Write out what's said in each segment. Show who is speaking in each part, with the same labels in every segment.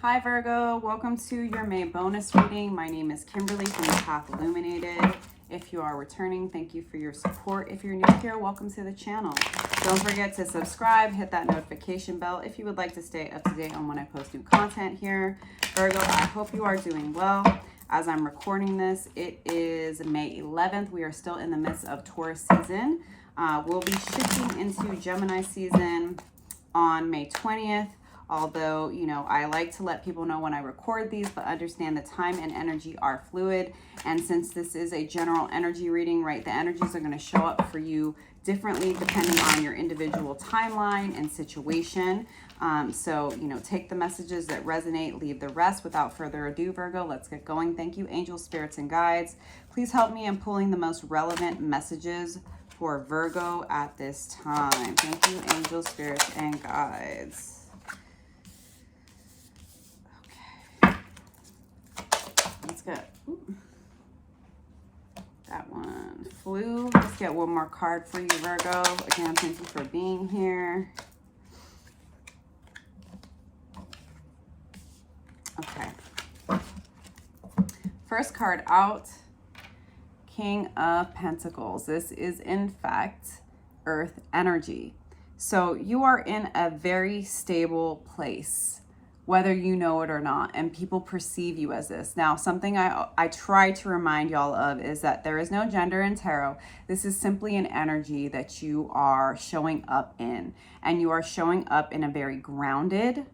Speaker 1: Hi Virgo, welcome to your May bonus reading. My name is Kimberly from Path Illuminated. If you are returning, thank you for your support. If you're new here, welcome to the channel. Don't forget to subscribe, hit that notification bell if you would like to stay up to date on when I post new content here. Virgo, I hope you are doing well. As I'm recording this, it is May 11th. We are still in the midst of Taurus season. We'll be shifting into Gemini season on May 20th. Although, you know, I like to let people know when I record these, but understand the time and energy are fluid. And since this is a general energy reading, right, the energies are going to show up for you differently depending on your individual timeline and situation. So, you know, take the messages that resonate, leave the rest. Without further ado, Virgo, let's get going. Thank you, angels, spirits, and guides. Please help me in pulling the most relevant messages for Virgo at this time. Thank you, angels, spirits, and guides. Let's get that one flew. Let's get one more card for you, Virgo. Again, thank you for being here. Okay. First card out, King of Pentacles. This is, in fact, Earth energy. So you are in a very stable place, whether you know it or not, and people perceive you as this. Now, something I try to remind y'all of is that there is no gender in tarot. This is simply an energy that you are showing up in, and you are showing up in a very grounded,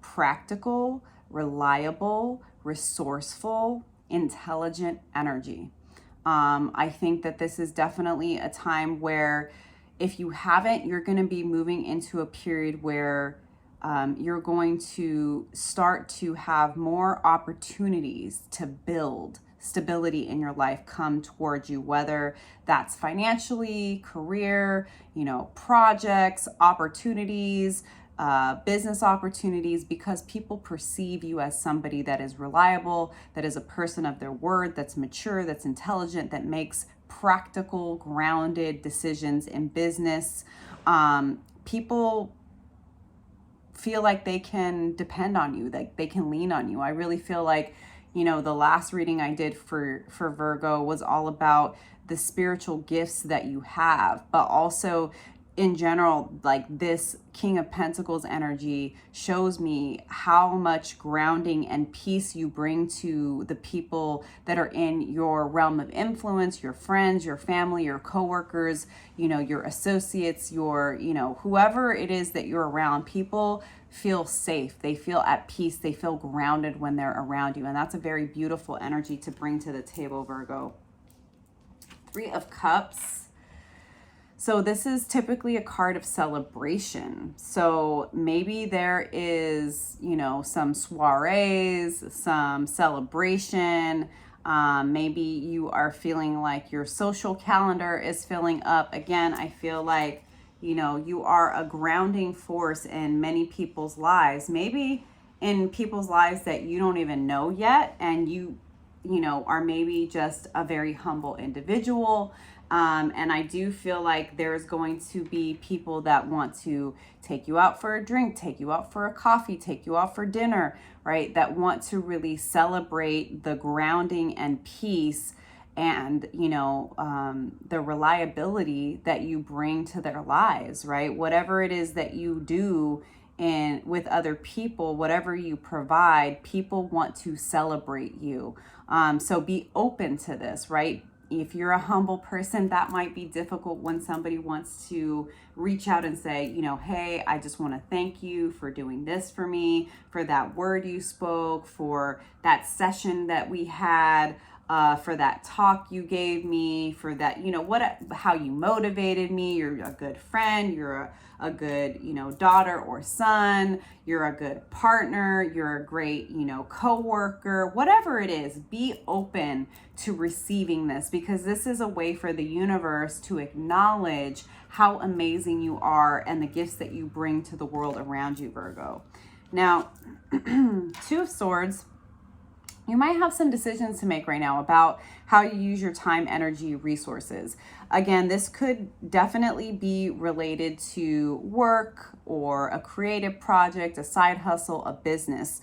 Speaker 1: practical, reliable, resourceful, intelligent energy. I think that this is definitely a time where if you haven't, you're going to be moving into a period where you're going to start to have more opportunities to build stability in your life come towards you, whether that's financially, career, you know, projects, opportunities, business opportunities, because people perceive you as somebody that is reliable, that is a person of their word, that's mature, that's intelligent, that makes practical, grounded decisions in business. People feel like they can depend on you, like they can lean on you. I really feel like, you know, the last reading I did for Virgo was all about the spiritual gifts that you have, but also in general, like this King of Pentacles energy shows me how much grounding and peace you bring to the people that are in your realm of influence, your friends, your family, your coworkers, you know, your associates, your, you know, whoever it is that you're around. People feel safe, they feel at peace, they feel grounded when they're around you. And that's a very beautiful energy to bring to the table, Virgo. Three of Cups. So this is typically a card of celebration. So maybe there is, you know, some soirees, some celebration. Maybe you are feeling like your social calendar is filling up. Again, I feel like, you know, you are a grounding force in many people's lives, maybe in people's lives that you don't even know yet. And you know, are maybe just a very humble individual. And I do feel like there's going to be people that want to take you out for a drink, take you out for a coffee, take you out for dinner, right? That want to really celebrate the grounding and peace and, you know, the reliability that you bring to their lives, right? Whatever it is that you do and with other people, whatever you provide, people want to celebrate you. So be open to this, right? If you're a humble person, that might be difficult when somebody wants to reach out and say, you know, hey, I just want to thank you for doing this for me, for that word you spoke, for that session that we had, for that talk you gave me, for that, you know, how you motivated me. You're a good friend. You're a good, you know, daughter or son. You're a good partner. You're a great, you know, coworker, whatever it is. Be open to receiving this, because this is a way for the universe to acknowledge how amazing you are and the gifts that you bring to the world around you, Virgo. Now, Two of Swords. you might have some decisions to make right now about how you use your time, energy, resources. Again, this could definitely be related to work or a creative project, a side hustle, a business.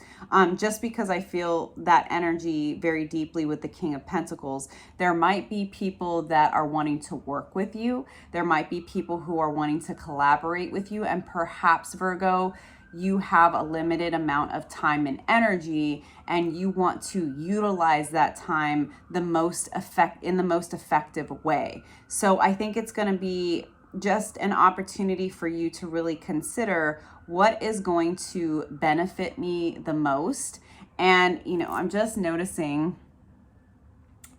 Speaker 1: Just because I feel that energy very deeply with the King of Pentacles, there might be people that are wanting to work with you. There might be people who are wanting to collaborate with you, and perhaps, Virgo, you have a limited amount of time and energy, and you want to utilize that time in the most effective way. So I think it's going to be just an opportunity for you to really consider what is going to benefit me the most. And, I'm just noticing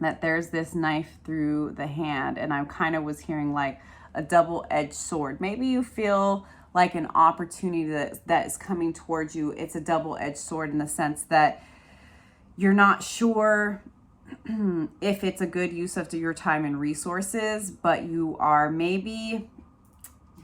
Speaker 1: that there's this knife through the hand, and I kind of was hearing like a double-edged sword. Maybe you feel like an opportunity that is coming towards you. It's a double-edged sword in the sense that you're not sure if it's a good use of your time and resources, but you are, maybe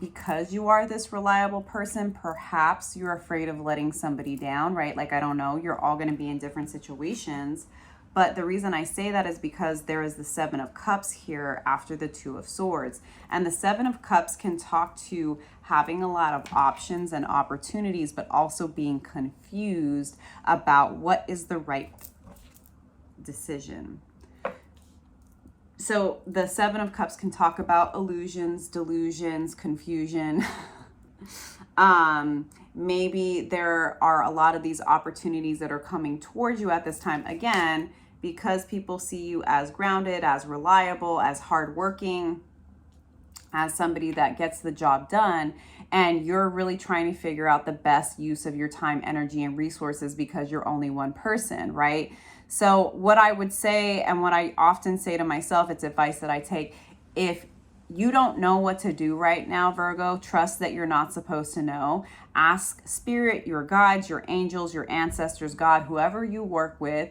Speaker 1: because you are this reliable person, perhaps you're afraid of letting somebody down, right? Like, I don't know, you're all going to be in different situations. But the reason I say that is because there is the Seven of Cups here after the Two of Swords. And the Seven of Cups can talk to having a lot of options and opportunities, but also being confused about what is the right decision. So the Seven of Cups can talk about illusions, delusions, confusion. Maybe there are a lot of these opportunities that are coming towards you at this time. Again, because people see you as grounded, as reliable, as hardworking, as somebody that gets the job done, and you're really trying to figure out the best use of your time, energy, and resources because you're only one person, right? So what I would say, and what I often say to myself, it's advice that I take, if you don't know what to do right now, Virgo, trust that you're not supposed to know. Ask Spirit, your guides, your angels, your ancestors, God, whoever you work with,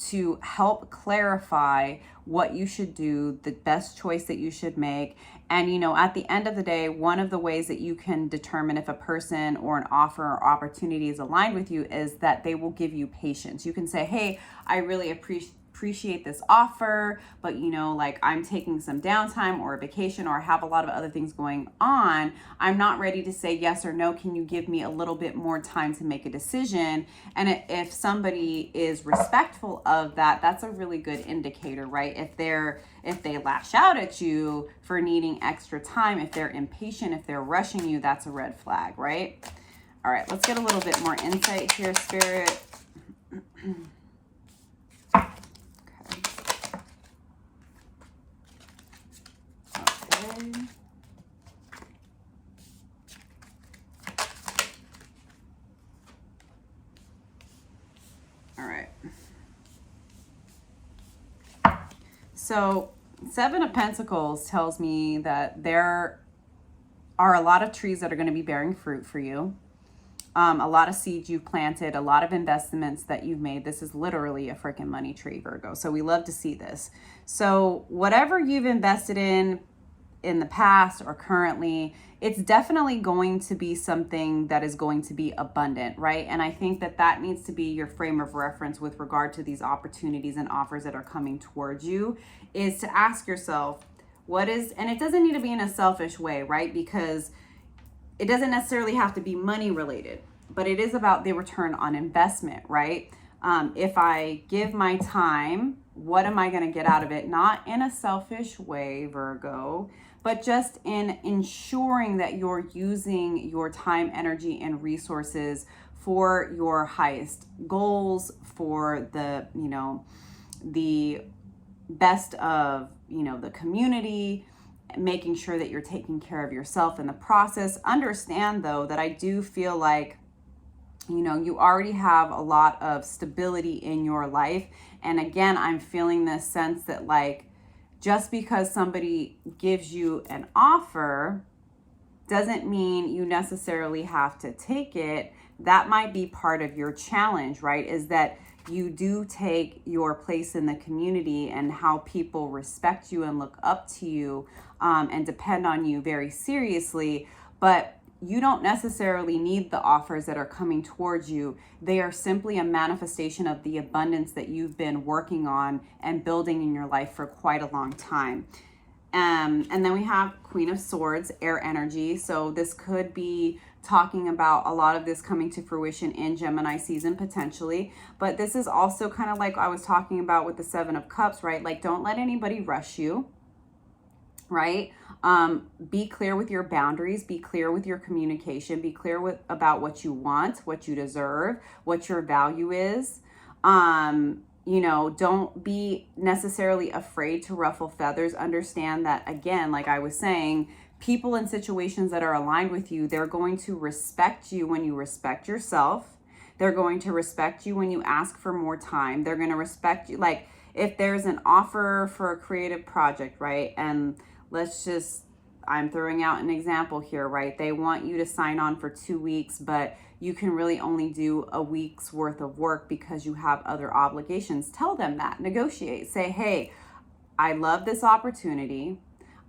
Speaker 1: to help clarify what you should do, the best choice that you should make. And, at the end of the day, one of the ways that you can determine if a person or an offer or opportunity is aligned with you is that they will give you patience. You can say, hey, I really appreciate this offer, but like, I'm taking some downtime or a vacation, or I have a lot of other things going on. I'm not ready to say yes or no. Can you give me a little bit more time to make a decision? And if somebody is respectful of that, that's a really good indicator, right? If they lash out at you for needing extra time, if they're impatient, if they're rushing you, that's a red flag, right? All right, let's get a little bit more insight here, Spirit. All right. So Seven of Pentacles tells me that there are a lot of trees that are going to be bearing fruit for you. A lot of seeds you've planted, a lot of investments that you've made. This is literally a freaking money tree, Virgo. So we love to see this. So whatever you've invested in the past or currently, it's definitely going to be something that is going to be abundant, right? And I think that needs to be your frame of reference with regard to these opportunities and offers that are coming towards you, is to ask yourself, and it doesn't need to be in a selfish way, right? Because it doesn't necessarily have to be money related, but it is about the return on investment, right? If I give my time, what am I going to get out of it? Not in a selfish way, Virgo, but just in ensuring that you're using your time, energy, and resources for your highest goals, for the best of, the community, making sure that you're taking care of yourself in the process. Understand, though, that I do feel like, you already have a lot of stability in your life. And again, I'm feeling this sense that, like, just because somebody gives you an offer doesn't mean you necessarily have to take it. That might be part of your challenge, right? Is that you do take your place in the community and how people respect you and look up to you and depend on you very seriously. But you don't necessarily need the offers that are coming towards you. They are simply a manifestation of the abundance that you've been working on and building in your life for quite a long time. And then we have Queen of Swords, air energy. So this could be talking about a lot of this coming to fruition in Gemini season potentially. But this is also kind of like I was talking about with the Seven of Cups, right? Like, don't let anybody rush you, right? Be clear with your boundaries, be clear with your communication, be clear about what you want, what you deserve, what your value is. You know, don't be necessarily afraid to ruffle feathers. Understand that, again, like I was saying, people in situations that are aligned with you, they're going to respect you when you respect yourself. They're going to respect you when you ask for more time. They're going to respect you. Like, if there's an offer for a creative project, right? And I'm throwing out an example here, right? They want you to sign on for 2 weeks, but you can really only do a week's worth of work because you have other obligations. Tell them that. Negotiate. Say, hey, I love this opportunity.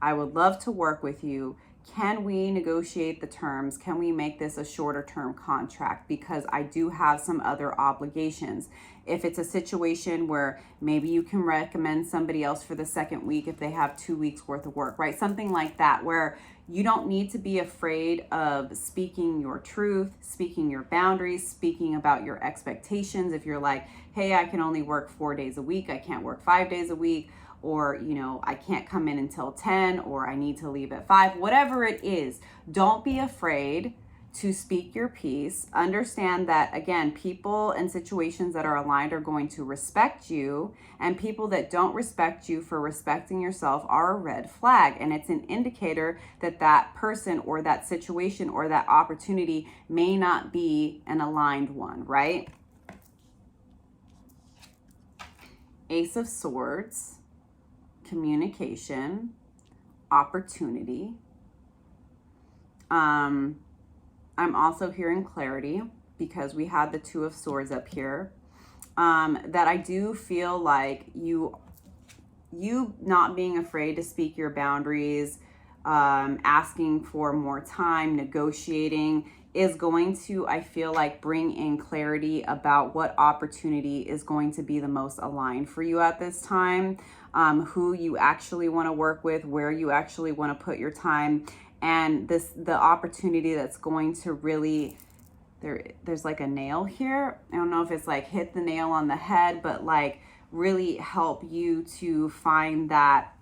Speaker 1: I would love to work with you. Can we negotiate the terms? Can we make this a shorter term contract? Because I do have some other obligations. If it's a situation where maybe you can recommend somebody else for the second week if they have 2 weeks worth of work, right? Something like that, where you don't need to be afraid of speaking your truth, speaking your boundaries, speaking about your expectations. If you're like, hey, I can only work 4 days a week, I can't work 5 days a week, or, you know, I can't come in until 10, or I need to leave at 5, whatever it is, don't be afraid to speak your piece. Understand that, again, people and situations that are aligned are going to respect you, and people that don't respect you for respecting yourself are a red flag. And it's an indicator that that person or that situation or that opportunity may not be an aligned one, right? Ace of Swords, communication, opportunity. I'm also hearing clarity because we had the Two of Swords up here. That I do feel like you not being afraid to speak your boundaries, asking for more time, negotiating is going to, I feel like, bring in clarity about what opportunity is going to be the most aligned for you at this time, who you actually want to work with, where you actually want to put your time, and the opportunity that's going to really, there's like a nail here. I don't know if it's like hit the nail on the head, but like really help you to find that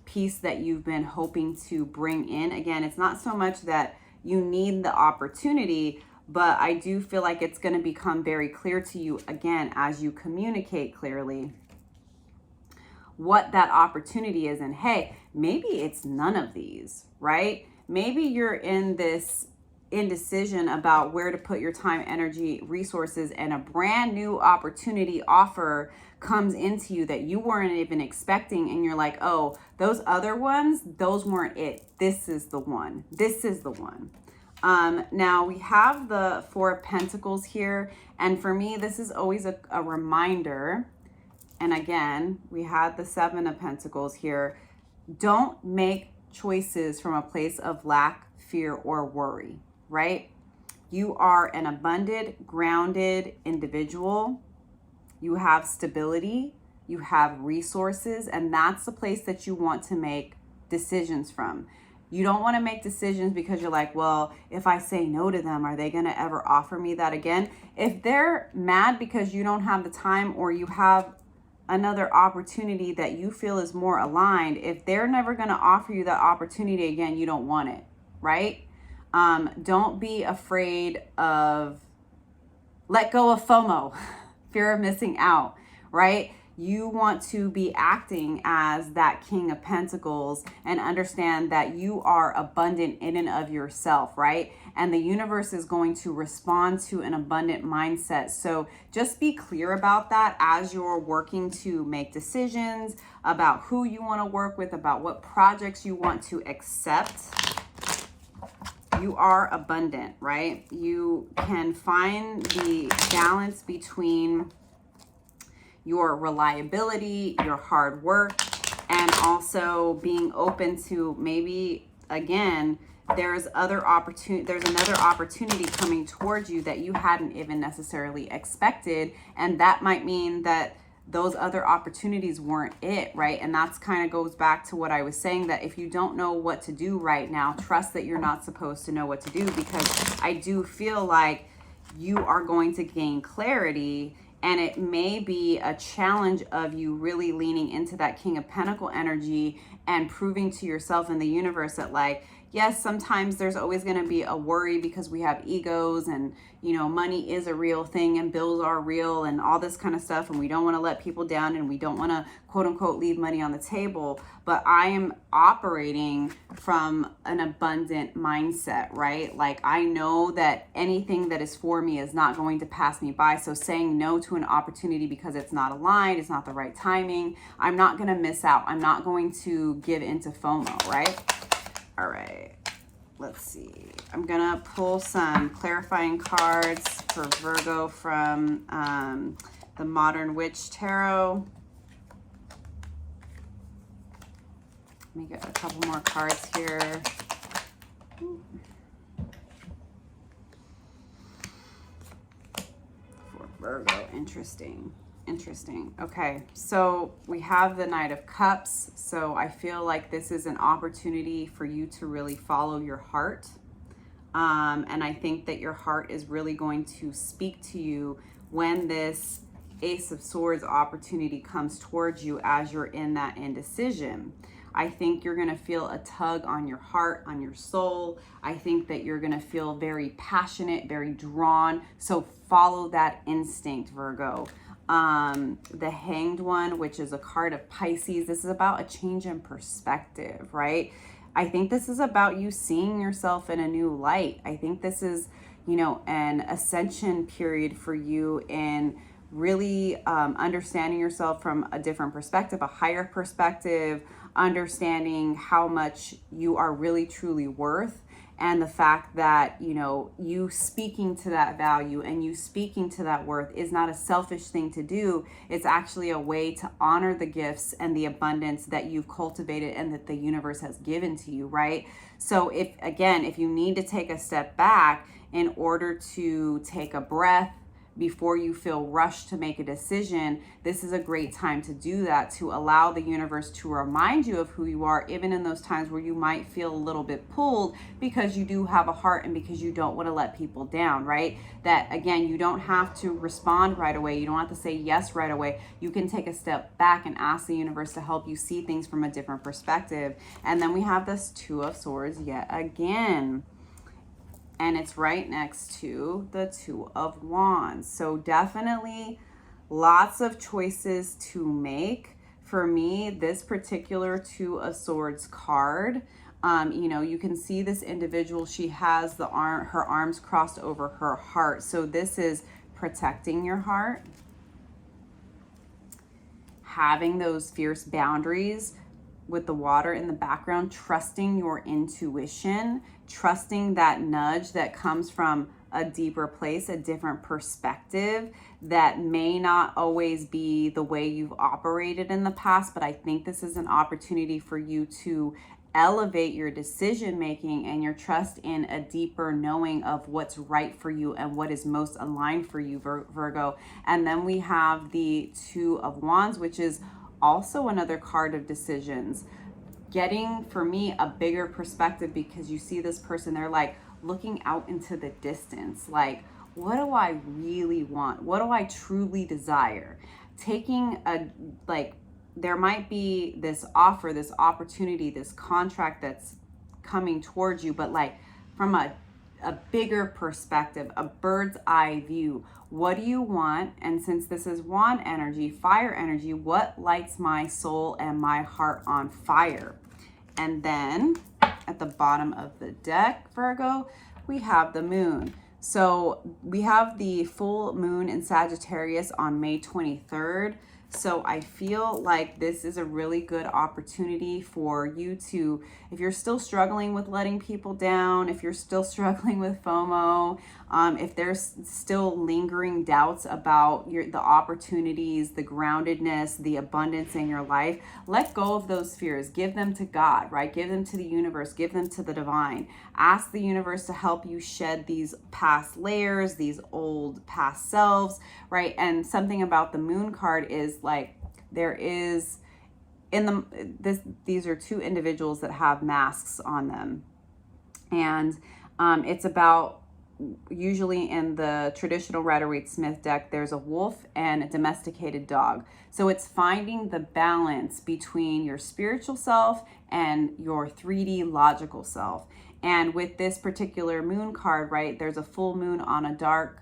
Speaker 1: piece that you've been hoping to bring in. Again, it's not so much that you need the opportunity, but I do feel like it's going to become very clear to you, again, as you communicate clearly what that opportunity is. And hey, maybe it's none of these, right? Maybe you're in this indecision about where to put your time, energy, resources, and a brand new opportunity offer comes into you that you weren't even expecting, and you're like, oh, those other ones, those weren't it. This is the one. This is the one. Now we have the Four of Pentacles here, and for me, this is always a reminder. And again, we had the Seven of Pentacles here. Don't make choices from a place of lack, fear, or worry, right? You are an abundant, grounded individual. You have stability, you have resources, and that's the place that you want to make decisions from. You don't want to make decisions because you're like, well, if I say no to them, are they going to ever offer me that again? If they're mad because you don't have the time, or you have another opportunity that you feel is more aligned, if they're never going to offer you that opportunity again, you don't want it, right? Don't be afraid of, let go of FOMO, fear of missing out, right? You want to be acting as that King of Pentacles and understand that you are abundant in and of yourself, right? And the universe is going to respond to an abundant mindset. So just be clear about that as you're working to make decisions about who you want to work with, about what projects you want to accept. You are abundant, right? You can find the balance between your reliability, your hard work, and also being open to maybe, again, there's another opportunity coming towards you that you hadn't even necessarily expected, and that might mean that those other opportunities weren't it, right? And that's kind of goes back to what I was saying, that if you don't know what to do right now, trust that you're not supposed to know what to do, because I do feel like you are going to gain clarity, and it may be a challenge of you really leaning into that King of Pentacle energy and proving to yourself and the universe that, like, yes, sometimes there's always going to be a worry because we have egos, and, you know, money is a real thing and bills are real and all this kind of stuff. And we don't want to let people down, and we don't want to, quote unquote, leave money on the table. But I am operating from an abundant mindset, right? Like, I know that anything that is for me is not going to pass me by. So saying no to an opportunity because it's not aligned, it's not the right timing, I'm not going to miss out. I'm not going to give into FOMO, right? All right, let's see. I'm gonna pull some clarifying cards for Virgo from the Modern Witch Tarot. Let me get a couple more cards here. For Virgo, interesting. Okay, so we have the Knight of Cups. So I feel like this is an opportunity for you to really follow your heart. And I think that your heart is really going to speak to you when this Ace of Swords opportunity comes towards you as you're in that indecision. I think you're going to feel a tug on your heart, on your soul. I think that you're going to feel very passionate, very drawn. So follow that instinct, Virgo. The Hanged One, which is a card of Pisces. This is about a change in perspective, right? I think this is about you seeing yourself in a new light. I think this is, you know, an ascension period for you in really understanding yourself from a different perspective, a higher perspective, understanding how much you are really truly worth. And the fact that, you know, you speaking to that value and you speaking to that worth is not a selfish thing to do. It's actually a way to honor the gifts and the abundance that you've cultivated and that the universe has given to you, right? So if you need to take a step back in order to take a breath before you feel rushed to make a decision, this is a great time to do that, to allow the universe to remind you of who you are, even in those times where you might feel a little bit pulled because you do have a heart and because you don't want to let people down, right? That, again, you don't have to respond right away. You don't have to say yes right away. You can take a step back and ask the universe to help you see things from a different perspective. And then we have this Two of Swords yet again. And it's right next to the Two of Wands. So definitely lots of choices to make. For me, this particular Two of Swords card, you know, you can see this individual, she has her arms crossed over her heart. So this is protecting your heart, having those fierce boundaries with the water in the background, trusting your intuition, trusting that nudge that comes from a deeper place, a different perspective that may not always be the way you've operated in the past. But I think this is an opportunity for you to elevate your decision making and your trust in a deeper knowing of what's right for you and what is most aligned for you, Virgo. And then we have the Two of Wands, which is also another card of decisions. Getting, for me, a bigger perspective, because you see this person, they're like looking out into the distance. Like, what do I really want? What do I truly desire? Taking there might be this offer, this opportunity, this contract that's coming towards you, but like from a bigger perspective, a bird's eye view. What do you want? And since this is wand energy, fire energy, what lights my soul and my heart on fire? And then at the bottom of the deck, Virgo, we have the moon. So we have the full moon in Sagittarius on May 23rd. So I feel like this is a really good opportunity for you to, if you're still struggling with letting people down, if you're still struggling with FOMO, if there's still lingering doubts about the opportunities, the groundedness, the abundance in your life, let go of those fears. Give them to God, right? Give them to the universe. Give them to the divine. Ask the universe to help you shed these past layers, these old past selves, right? And something about the moon card is like, there is these are two individuals that have masks on them, and it's about, usually in the traditional Rider-Waite-Smith deck, there's a wolf and a domesticated dog. So it's finding the balance between your spiritual self and your 3D logical self. And with this particular moon card, right, there's a full moon on a dark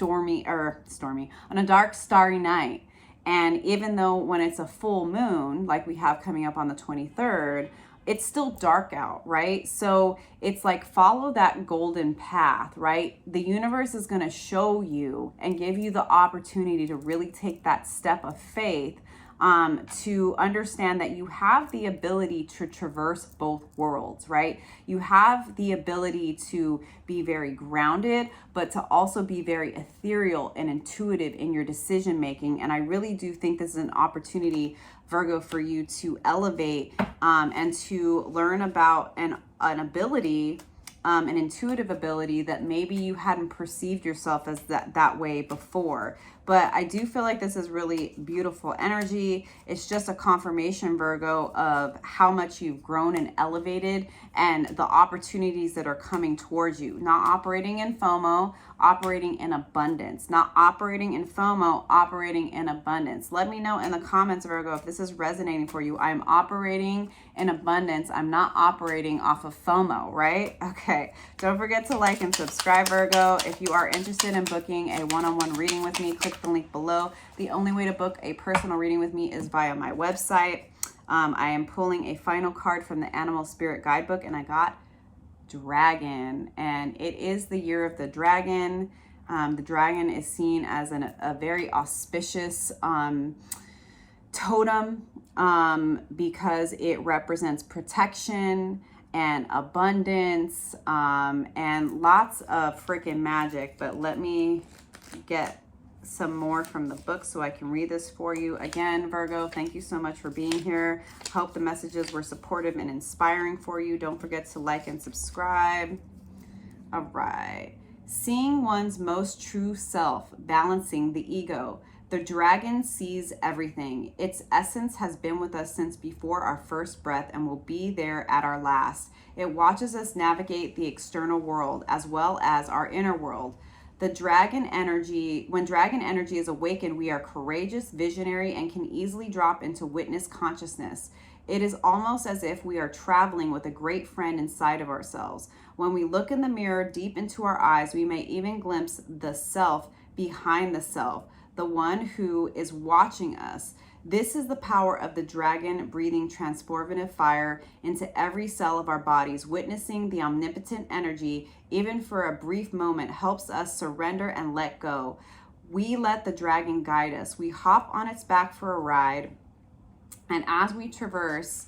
Speaker 1: on a dark starry night. And even though when it's a full moon, like we have coming up on the 23rd, it's still dark out, right? So it's like, follow that golden path, right? The universe is going to show you and give you the opportunity to really take that step of faith, to understand that you have the ability to traverse both worlds, right? You have the ability to be very grounded, but to also be very ethereal and intuitive in your decision making. And I really do think this is an opportunity, Virgo, for you to elevate and to learn about an ability, an intuitive ability that maybe you hadn't perceived yourself as that way before. But I do feel like this is really beautiful energy. It's just a confirmation, Virgo, of how much you've grown and elevated and the opportunities that are coming towards you. Not operating in FOMO, operating in abundance. Not operating in FOMO, operating in abundance. Let me know in the comments, Virgo, if this is resonating for you. I'm operating in abundance. I'm not operating off of FOMO, right? Okay. Don't forget to like and subscribe, Virgo. If you are interested in booking a one-on-one reading with me, click the link below. The only way to book a personal reading with me is via my website. I am pulling a final card from the Animal Spirit Guidebook, and I got Dragon, and it is the year of the dragon. The dragon is seen as a very auspicious totem, because it represents protection and abundance, and lots of freaking magic. But let me get some more from the book so I can read this for you. Again, Virgo, thank you so much for being here. Hope the messages were supportive and inspiring for you. Don't forget to like and subscribe. All right. Seeing one's most true self, balancing the ego. The dragon sees everything. Its essence has been with us since before our first breath and will be there at our last. It watches us navigate the external world as well as our inner world. The dragon energy, when dragon energy is awakened, we are courageous, visionary, and can easily drop into witness consciousness. It is almost as if we are traveling with a great friend inside of ourselves. When we look in the mirror deep into our eyes, we may even glimpse the self behind the self, the one who is watching us. This is the power of the dragon breathing transformative fire into every cell of our bodies. Witnessing the omnipotent energy, even for a brief moment, helps us surrender and let go. We let the dragon guide us. We hop on its back for a ride. And as we traverse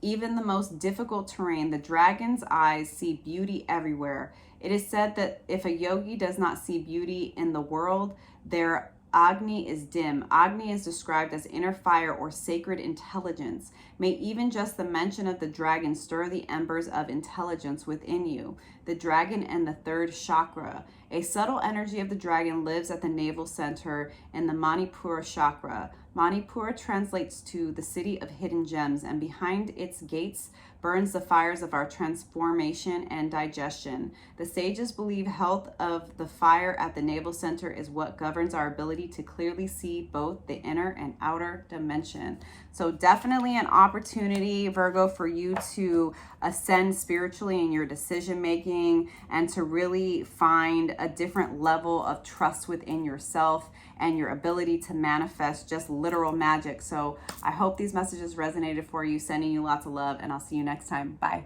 Speaker 1: even the most difficult terrain, the dragon's eyes see beauty everywhere. It is said that if a yogi does not see beauty in the world, their Agni is dim. Agni is described as inner fire or sacred intelligence. May even just the mention of the dragon stir the embers of intelligence within you. The dragon and the third chakra. A subtle energy of the dragon lives at the navel center in the Manipura chakra. Manipura translates to the city of hidden gems, and behind its gates burns the fires of our transformation and digestion. The sages believe health of the fire at the navel center is what governs our ability to clearly see both the inner and outer dimension. So definitely an opportunity, Virgo, for you to ascend spiritually in your decision making and to really find a different level of trust within yourself and your ability to manifest just literal magic. So I hope these messages resonated for you, sending you lots of love, and I'll see you next time. Bye.